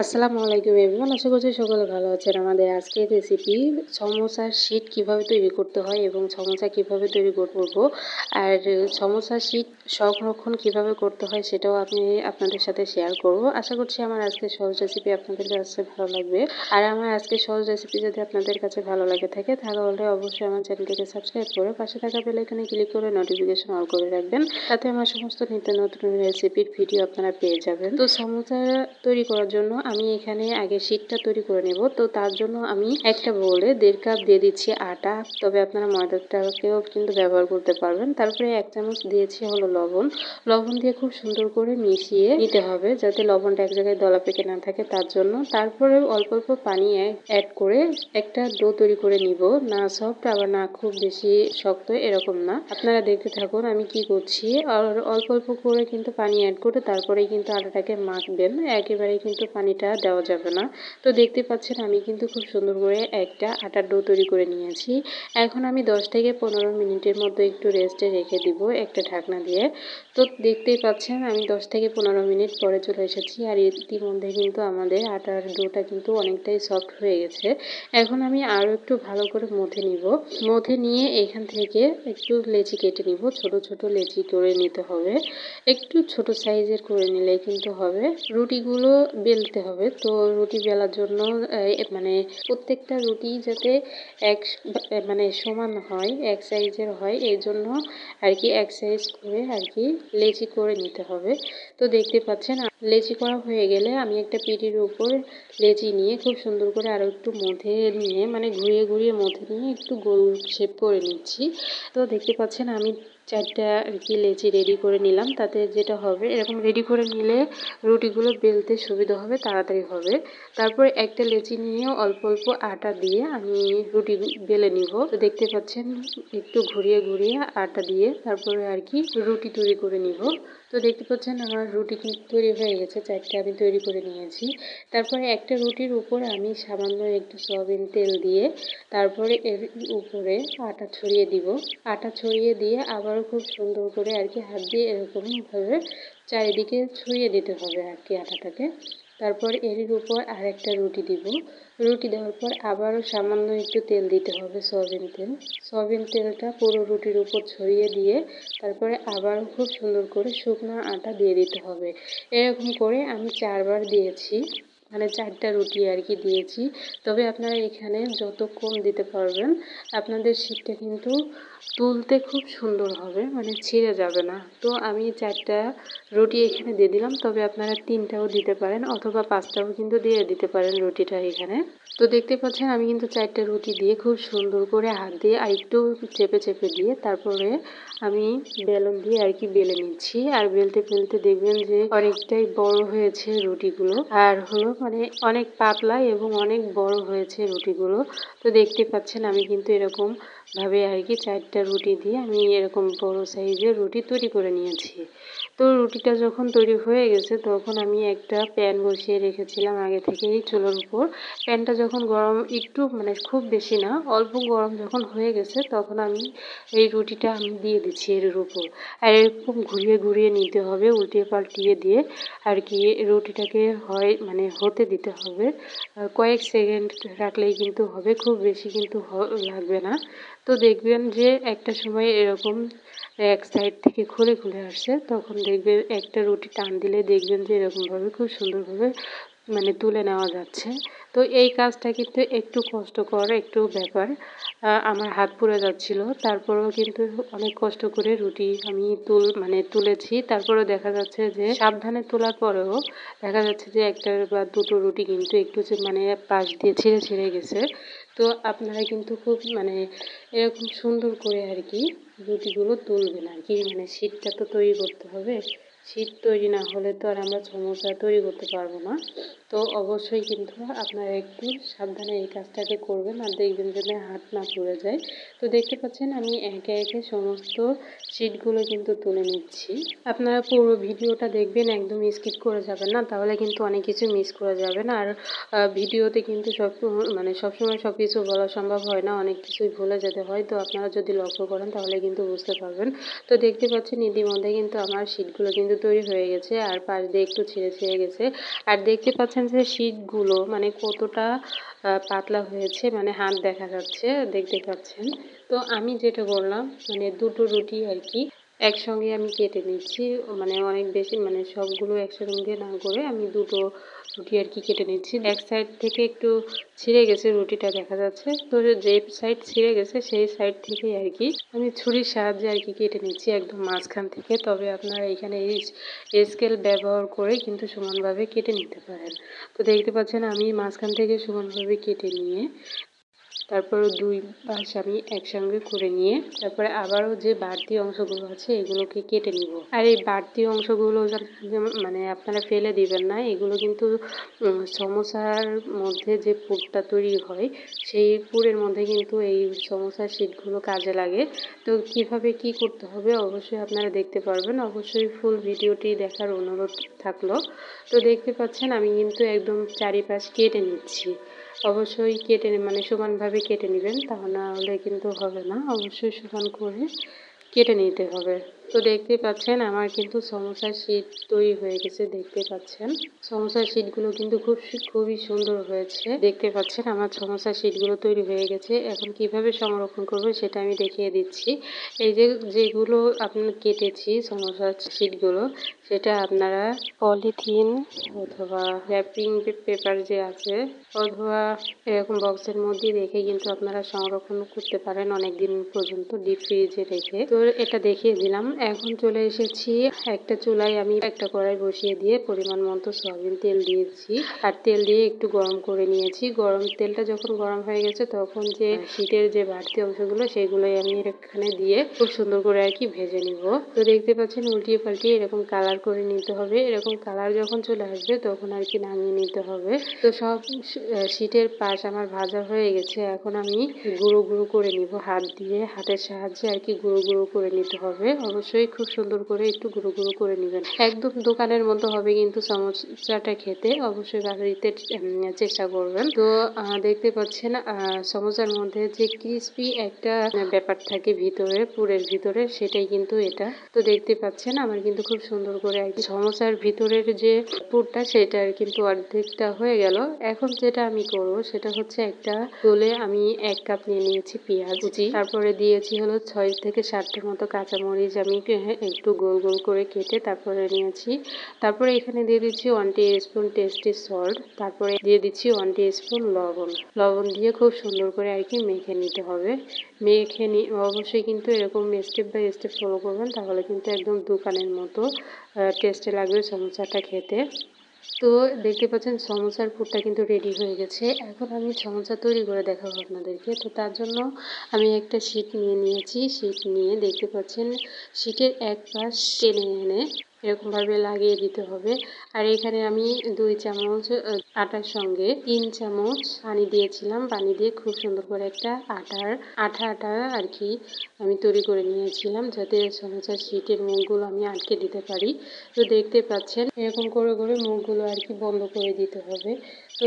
আসসালামু আলাইকুম এভরিওয়ান, আশা করছি সকলে ভালো আছেন। আমাদের আজকের রেসিপি সমোসার শিট কিভাবে তৈরি করতে হয় এবং সমোসা কিভাবে তৈরি করব আর সমোসার শিট সংরক্ষণ কিভাবে করতে হয় সেটাও আমি আপনাদের সাথে শেয়ার করব। আশা করছি আমার আজকের সহজ রেসিপি আপনাদের কাছে ভালো লাগবে। আর আমার আজকের সহজ রেসিপি যদি আপনাদের কাছে ভালো লাগে থাকে তাহলে অবশ্যই আমার চ্যানেলটিকে সাবস্ক্রাইব করে পাশে থাকা বেল আইকনে ক্লিক করে নোটিফিকেশন অল করে রাখবেন, তাতে আমার সমস্ত নিত্য নতুন রেসিপির ভিডিও আপনারা পেয়ে যাবেন। তো সমোসা তৈরি করার জন্য আমি এখানে আগে শিটটা তৈরি করে নেব। তো তার জন্য আমি একটা বোলে 1.5 কাপ দিয়ে দিচ্ছি আটা, তবে আপনারা ময়দাটাকেও কিন্তু ব্যবহার করতে পারবেন। তারপরে 1 চামচ দিয়েছি হলো লবণ দিয়ে খুব সুন্দর করে মিশিয়ে নিতে হবে যাতে লবণটা এক জায়গায় দলা পেকে না থাকে তার জন্য। তারপরে অল্প অল্প পানি অ্যাড করে একটা ডো তৈরি করে নিব, না সফট আবার না খুব বেশি শক্ত এরকম না। আপনারা দেখতে থাকুন আমি কি করছি। আর অল্প অল্প করে কিন্তু পানি অ্যাড করে তারপরেই কিন্তু আটাটাকে মাখবেন, একেবারে কিন্তু পানিটা দেওয়া যাবে না। তো দেখতে পাচ্ছেন আমি কিন্তু খুব সুন্দর করে একটা আটার ডো তৈরি করে নিয়েছি। এখন আমি 10 থেকে 15 মিনিটের মতো একটু রেস্টে রেখে দিব একটা ঢাকনা দিয়ে। তো দেখতেই পাচ্ছেন আমি 10 থেকে 15 মিনিট পরে চলে এসেছি আর ইতিমধ্যে কিন্তু আমাদের আটার ডোটা কিন্তু অনেকটাই সফট হয়ে গেছে। এখন আমি আরও একটু ভালো করে মথে নিব। মথে নিয়ে এখান থেকে একটু লেচি কেটে নিব, ছোট ছোট লেচি করে নিতে হবে। একটু ছোট সাইজের করে নিলে কিন্তু হবে। রুটিগুলো বেলতে হবে। তো রুটি বেলার জন্য মানে প্রত্যেকটা রুটি যাতে এক মানে সমান হয়, এক সাইজের হয়, এই জন্য আর কি এক সাইজ করে আর কি লেচি করে নিতে হবে। তো দেখতে পাচ্ছেন লেচি করা হয়ে গেলে আমি একটা পিঠির উপর লেচি নিয়ে খুব সুন্দর করে আরও একটু মধ্যে নিয়ে মানে ঘুরিয়ে ঘুরিয়ে মধ্যে নিয়ে একটু গোল শেপ করে নিচ্ছি। তো দেখতে পাচ্ছেন আমি 4টা আর কি লেচি রেডি করে নিলাম। তাতে যেটা হবে এরকম রেডি করে নিলে রুটিগুলো বেলতে সুবিধা হবে, তাড়াতাড়ি হবে। তারপর একটা লেচি নিয়ে অল্প অল্প আটা দিয়ে আমি রুটি বেলে নিব। তো দেখতে পাচ্ছেন একটু ঘুরিয়ে ঘুরিয়ে আটা দিয়ে তারপরে আর কি রুটি তৈরি করে নিব। তো দেখতে পাচ্ছেন আমার রুটি কিন্তু তৈরি হয়ে গেছে, 4টা আমি তৈরি করে নিয়েছি। তারপরে একটা রুটির উপর আমি সামান্য একটু সয়াবিন তেল দিয়ে তারপরে এর উপরে আটা ছড়িয়ে দিব। আটা ছড়িয়ে দিয়ে আবারও খুব সুন্দর করে আর কি হাত দিয়ে এরকমভাবে চারিদিকে ছড়িয়ে দিতে হবে আর কি আটাটাকে। তারপর এর উপর আরেকটা রুটি দিব। রুটি দেওয়ার পর আবারও সামান্য একটু তেল দিতে হবে, সয়াবিন তেলটা পুরো রুটির উপর ছড়িয়ে দিয়ে তারপরে আবারও খুব সুন্দর করে শুকনো আটা দিয়ে দিতে হবে। এরকম করে আমি 4বার দিয়েছি, মানে 4টা রুটি আর কি দিয়েছি। তবে আপনারা এখানে যত কম দিতে পারবেন আপনাদের শিটটা কিন্তু তুলতে খুব সুন্দর হবে, মানে ছিঁড়ে যাবে না। তো আমি 4টা রুটি এখানে দিয়ে দিলাম, তবে আপনারা 3টাও দিতে পারেন অথবা 5টাও কিন্তু দিয়ে দিতে পারেন রুটিটা এখানে। তো দেখতে পাচ্ছেন আমি কিন্তু 4টা রুটি দিয়ে খুব সুন্দর করে হাত দিয়ে আর একটু চেপে চেপে দিয়ে তারপরে আমি বেলন দিয়ে আর কি বেলে নিচ্ছি। আর বেলতে বেলতে দেখবেন যে অনেকটাই বড় হয়েছে রুটিগুলো, আর হলো মানে অনেক পাতলা এবং অনেক বড় হয়েছে রুটিগুলো। তো দেখতে পাচ্ছেন আমি কিন্তু এরকম ভাবে আর কি 4টা রুটি দিয়ে আমি এরকম বড় সাইজের রুটি তৈরি করে নিয়েছি। তো রুটিটা যখন তৈরি হয়ে গেছে তখন আমি একটা প্যান বসিয়ে রেখেছিলাম আগে থেকেই চুলার উপর। প্যানটা যখন গরম, একটু মানে খুব বেশি না, অল্প গরম যখন হয়ে গেছে তখন আমি এই রুটিটা আমি দিয়ে দিচ্ছি এর উপর। আর এরকম ঘুরিয়ে ঘুরিয়ে নিতে হবে, উল্টিয়ে পাল্টিয়ে দিয়ে আর কি রুটিটাকে হয় মানে হতে দিতে হবে। কয়েক সেকেন্ড রাখলেই কিন্তু হবে, খুব বেশি কিন্তু লাগবে না। তো দেখবেন যে একটা সময় এরকম এক সাইড থেকে খুলে খুলে আসছে, তখন দেখবেন একটা রুটি টান দিলে দেখবেন যে এরকমভাবে খুব সুন্দরভাবে মানে তুলে নেওয়া যাচ্ছে। তো এই কাজটা কিন্তু একটু কষ্টকর একটু ব্যাপার, আমার হাত পুড়ে যাচ্ছিল, তারপরেও কিন্তু অনেক কষ্ট করে রুটি আমি তুলেছি। তারপরেও দেখা যাচ্ছে যে সাবধানে তোলার পরেও দেখা যাচ্ছে যে একটা বা দুটো রুটি কিন্তু একটু মানে পাশ দিয়ে ছিঁড়ে ছিঁড়ে গেছে। তো আপনারা কিন্তু খুব মানে এরকম সুন্দর করে আর কি রুটিগুলো তুলবেন আর কি, মানে শিটটা তো তৈরি করতে হবে। শিট তৈরি না হলে তো আর আমরা সমোসা তৈরি করতে পারবো না। তো অবশ্যই কিন্তু আপনারা একটু সাবধানে এই কাজটাকে করবেন আর দেখবেন যেন হাত না পুড়ে যায়। তো দেখতে পাচ্ছেন আমি একে একে সমস্ত শিটগুলো কিন্তু তুলে নিচ্ছি। আপনারা পুরো ভিডিওটা দেখবেন, একদম স্কিপ করে যাবেন না, তাহলে কিন্তু অনেক কিছু মিস করে যাবেন। আর ভিডিওতে কিন্তু সবসময় সব কিছু বলা সম্ভব হয় না, অনেক কিছুই ভুলে যেতে হয়। তো আপনারা যদি লক্ষ্য করেন তাহলে কিন্তু বুঝতে পারবেন। তো দেখতে পাচ্ছেন ইতিমধ্যে কিন্তু আমার শিটগুলো কিন্তু কিন্তু তৈরি হয়ে গেছে আর পাশ দিয়ে একটু ছিঁড়ে ছিঁড়ে গেছে। আর দেখতে পাচ্ছেন যে শীটগুলো মানে কতটা পাতলা হয়েছে, মানে হাত দেখা যাচ্ছে, দেখতে পাচ্ছেন। তো আমি যেটা করলাম মানে দুটো রুটি আর কি একসঙ্গে আমি কেটে নিচ্ছি, মানে অনেক বেশি মানে সবগুলো একসঙ্গে না করে আমি দুটো রুটি আর কি কেটে নিচ্ছি। এক সাইড থেকে একটু ছিঁড়ে গেছে রুটিটা দেখা যাচ্ছে, তো যে সাইড ছিঁড়ে গেছে সেই সাইড থেকে আর কি আমি ছুরির সাহায্যে আর কি কেটে নিচ্ছি একদম মাঝখান থেকে। তবে আপনারা এখানে এই স্কেল ব্যবহার করে কিন্তু সমানভাবে কেটে নিতে পারেন। তো দেখতে পাচ্ছেন আমি মাঝখান থেকে সমানভাবে কেটে নিয়ে তারপরে দুই পাশ আমি একসঙ্গে করে নিয়ে তারপরে আবারও যে বাড়তি অংশগুলো আছে এগুলোকে কেটে নিব। আর এই বাড়তি অংশগুলো মানে আপনারা ফেলে দিবেন না, এগুলো কিন্তু সমোসার মধ্যে যে পুরটা তৈরি হয় সেই পুরের মধ্যে কিন্তু এই সমোসার শীটগুলো কাজে লাগে। তো কিভাবে কি করতে হবে অবশ্যই আপনারা দেখতে পারবেন, অবশ্যই ফুল ভিডিওটি দেখার অনুরোধ থাকলো। তো দেখতে পাচ্ছেন আমি কিন্তু একদম চারিপাশ কেটে নিচ্ছি। অবশ্যই কেটে মানে সমানভাবে কেটে নেবেন, তা না হলে কিন্তু হবে না, অবশ্যই সমান করে কেটে নিতে হবে। তো দেখতে পাচ্ছেন আমার কিন্তু সমোসার শীট তৈরি হয়ে গেছে, দেখতে পাচ্ছেন সমোসার শীটগুলো কিন্তু খুবই সুন্দর হয়েছে। দেখতে পাচ্ছেন আমার সমোসার শীটগুলো তৈরি হয়ে গেছে। এখন কিভাবে সংরক্ষণ করবে সেটা আমি দেখিয়ে দিচ্ছি। এই যেগুলো আপনার কেটেছি সমোসার শীটগুলো, সেটা আপনারা পলিথিন অথবা র্যাপিং পেপার যে আছে অথবা এরকম বক্সের মধ্যে রেখে কিন্তু আপনারা সংরক্ষণ করতে পারেন অনেক দিন পর্যন্ত ডিপ ফ্রিজে রেখে। তো এটা দেখিয়ে দিলাম। এখন চলে এসেছি একটা চুলায় আমি একটা কড়াই বসিয়ে দিয়ে পরিমাণ মতো সয়াবিন তেল দিয়েছি আর তেল দিয়ে একটু গরম করে নিয়েছি। তেলটা যখন গরম হয়ে গেছে তখন যে শীটের যে বাড়তি অংশগুলো সেগুলোই আমি এখানে দিয়ে খুব সুন্দর করে আর কি ভেজে নিব। তো দেখতে পাচ্ছেন উল্টিয়ে পাল্টিয়ে এরকম কালার করে নিতে হবে। এরকম কালার যখন চলে আসবে তখন আর কি নামিয়ে নিতে হবে। তো সব শীটের পাশ আমার ভাজা হয়ে গেছে। এখন আমি গুঁড়ো গুঁড়ো করে নিব হাত দিয়ে, হাতের সাহায্যে আর কি গুঁড়ো গুঁড়ো করে নিতে হবে। অবশ্যই খুব সুন্দর করে একটু গুঁড়ো গুঁড়ো করে নেবেন, একদম দোকানের মতো হবে কিন্তু সমোসাটা খেতে। অবশ্যই বাড়িতে চেষ্টা করবেন। তো দেখতে পাচ্ছেন সমোসার মধ্যে যে ক্রিস্পি একটা ব্যাপার থাকে ভিতরে, পুরের ভিতরে, সেটাই কিন্তু এটা। তো দেখতে পাচ্ছেন আমার কিন্তু খুব সুন্দর করে আর কি সমোসার ভিতরের যে পুরটা সেটা কিন্তু অর্ধেকটা হয়ে গেল। এখন যেটা আমি করব সেটা হচ্ছে একটা তোলে আমি 1 কাপ নিয়ে নিয়েছি পেঁয়াজ কুচি, তারপরে দিয়েছি হলো 6 থেকে 7টার মতো কাঁচামরিচ আমি একটু গোল গোল করে কেটে তারপরে নিয়েছি। তারপরে এখানে দিয়ে দিচ্ছি 1 টিস্পুন টেস্টি সল্ট, তারপরে দিয়ে দিচ্ছি 1 টিস্পুন লবণ দিয়ে খুব সুন্দর করে আর কি মেখে নিতে হবে। মেখে অবশ্যই কিন্তু এরকম স্টেপ বাই স্টেপ ফলো করবেন, তাহলে কিন্তু একদম দোকানের মতো টেস্টে লাগবে সমোসাটা খেতে। তো দেখতে পাচ্ছেন সমোসার পুরটা কিন্তু রেডি হয়ে গেছে। এখন আমি সমোসা তৈরি করে দেখাবো আপনাদেরকে। তো তার জন্য আমি একটা শীট নিয়ে নিয়েছি। শীট নিয়ে দেখতে পাচ্ছেন শীটের এক পাশ টেনে এনে এরকমভাবে লাগিয়ে দিতে হবে। আর এখানে আমি 2 চামচ আটার সঙ্গে 3 চামচ পানি দিয়েছিলাম। পানি দিয়ে খুব সুন্দর করে একটা আঠা আর কি আমি তৈরি করে নিয়েছিলাম, যাতে সমোসার শীটের মুখগুলো আমি আটকে দিতে পারি। তো দেখতে পাচ্ছেন এরকম করে করে মুখগুলো আর কি বন্ধ করে দিতে হবে। তো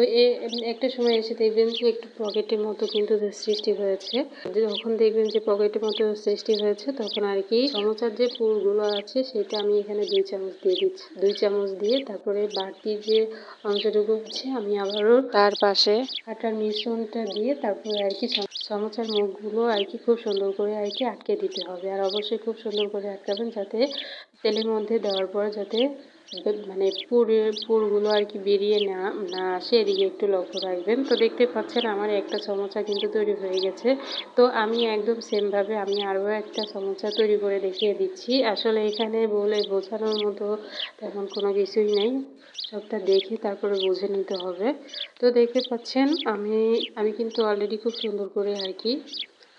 একটা সময় এসে দেখবেন যে একটু পকেটের মতো কিন্তু সৃষ্টি হয়েছে। যখন দেখবেন যে পকেটের মতো সৃষ্টি হয়েছে তখন আর কি সমোসার যে পুরগুলো আছে সেটা আমি এখানে 2 চামচ দিয়ে দিচ্ছি। 2 চামচ দিয়ে তারপরে বাড়তি যে অংশটুকু হচ্ছে আমি আবারও তার পাশে আটার মিশ্রণটা দিয়ে তারপরে আর কি সমোসার মুখগুলো আর কি খুব সুন্দর করে আর কি আটকে দিতে হবে। আর অবশ্যই খুব সুন্দর করে আটকাবেন, যাতে তেলের মধ্যে দেওয়ার পর যাতে মানে পুরগুলো আর কি বেরিয়ে না আসে, এদিকে একটু লক্ষ্য রাখবেন। তো দেখতে পাচ্ছেন আমার একটা সমোসা কিন্তু তৈরি হয়ে গেছে। তো আমি একদম সেমভাবে আমি আরও একটা সমোসা তৈরি করে দেখিয়ে দিচ্ছি। আসলে এখানে বলে বোঝানোর মতো তেমন কোনো কিছুই নেই, সবটা দেখে তারপরে বুঝে নিতে হবে। তো দেখতে পাচ্ছেন আমি কিন্তু অলরেডি খুব সুন্দর করে আর কি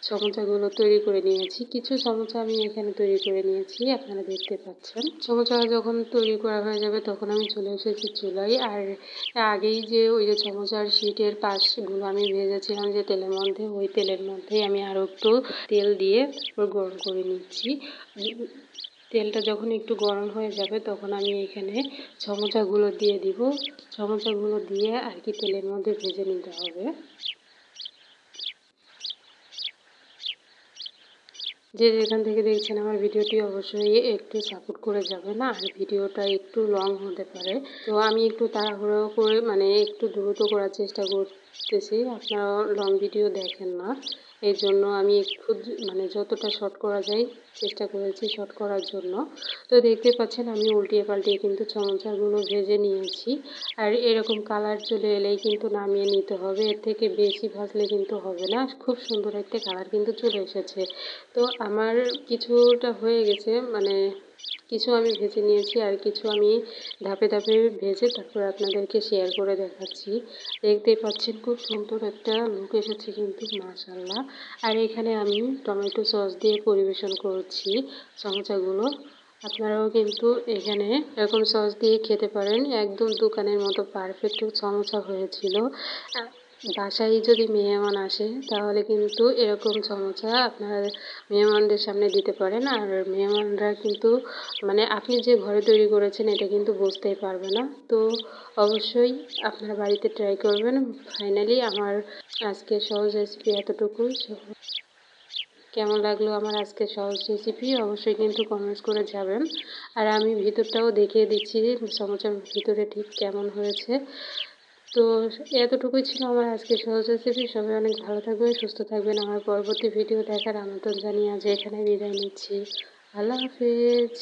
সমোসাগুলো তৈরি করে নিয়েছি। কিছু সমোসা আমি এখানে তৈরি করে নিয়েছি, আপনারা দেখতে পাচ্ছেন। সমোসা যখন তৈরি করা হয়ে যাবে তখন আমি চলে এসেছি চুলায়। আর আগেই যে ওই যে সমোসার শীটের পাশগুলো আমি ভেজেছিলাম যে তেলের মধ্যে, ওই তেলের মধ্যেই আমি আরও একটু তেল দিয়ে তারপর গরম করে নিচ্ছি। তেলটা যখন একটু গরম হয়ে যাবে তখন আমি এখানে সমোসাগুলো দিয়ে দিব। সমোসাগুলো দিয়ে আর কি তেলের মধ্যে ভেজে নিতে হবে। যে যেখান থেকে দেখছেন আমার ভিডিওটি অবশ্যই একটু সাপোর্ট করে যাবেন, আর ভিডিওটা একটু লং হতে পারে। তো আমি একটু তাড়াহুড়ো করে মানে একটু দ্রুত করার চেষ্টা করতেছি, আপনারা লং ভিডিও দেখেন না, এই জন্য আমি একটু মানে যতটা শর্ট করা যায় চেষ্টা করেছি শর্ট করার জন্য। তো দেখতে পাচ্ছেন আমি উল্টিয়ে পাল্টিয়ে কিন্তু সমোসাগুলো ভেজে নিয়েছি, আর এরকম কালার চলে এলেই কিন্তু নামিয়ে নিতে হবে, এর থেকে বেশি ভাজলে কিন্তু হবে না। খুব সুন্দর একটা কালার কিন্তু চলে এসেছে। তো আমার কিছুটা হয়ে গেছে, মানে কিছু আমি ভেজে নিয়েছি আর কিছু আমি ধাপে ধাপে ভেজে তারপর আপনাদেরকে শেয়ার করে দেখাচ্ছি। দেখতেই পাচ্ছেন খুব সুন্দর একটা লুক এসেছে কিন্তু মাশাআল্লাহ। আর এখানে আমি টমেটো সস দিয়ে পরিবেশন করছি সমোসাগুলো। আপনারাও কিন্তু এখানে এরকম সস দিয়ে খেতে পারেন, একদম দোকানের মতো পারফেক্ট সমোসা হয়েছিল। বাসায় যদি মেহমান আসে তাহলে কিন্তু এরকম সমোসা আপনারা মেহমানদের সামনে দিতে পারেন, আর মেহমানরা কিন্তু মানে আপনি যে ঘরে তৈরি করেছেন এটা কিন্তু বুঝতেই পারবে না। তো অবশ্যই আপনারা বাড়িতে ট্রাই করবেন। ফাইনালি আমার আজকের সহজ রেসিপি এতটুকুই। কেমন লাগলো আমার আজকের সহজ রেসিপি অবশ্যই কিন্তু কমেন্টস করে যাবেন। আর আমি ভিতরটাও দেখিয়ে দিচ্ছি সমোসার ভিতরে ঠিক কেমন হয়েছে। তো এতটুকুই ছিল আমার আজকের সহজ রেসিপি। সবাই অনেক ভালো থাকবেন, সুস্থ থাকবেন। আমার পরবর্তী ভিডিও দেখার আমন্ত্রণ জানিয়ে আজ এখানে বিদায় নিচ্ছি। আল্লাহ হাফিজ।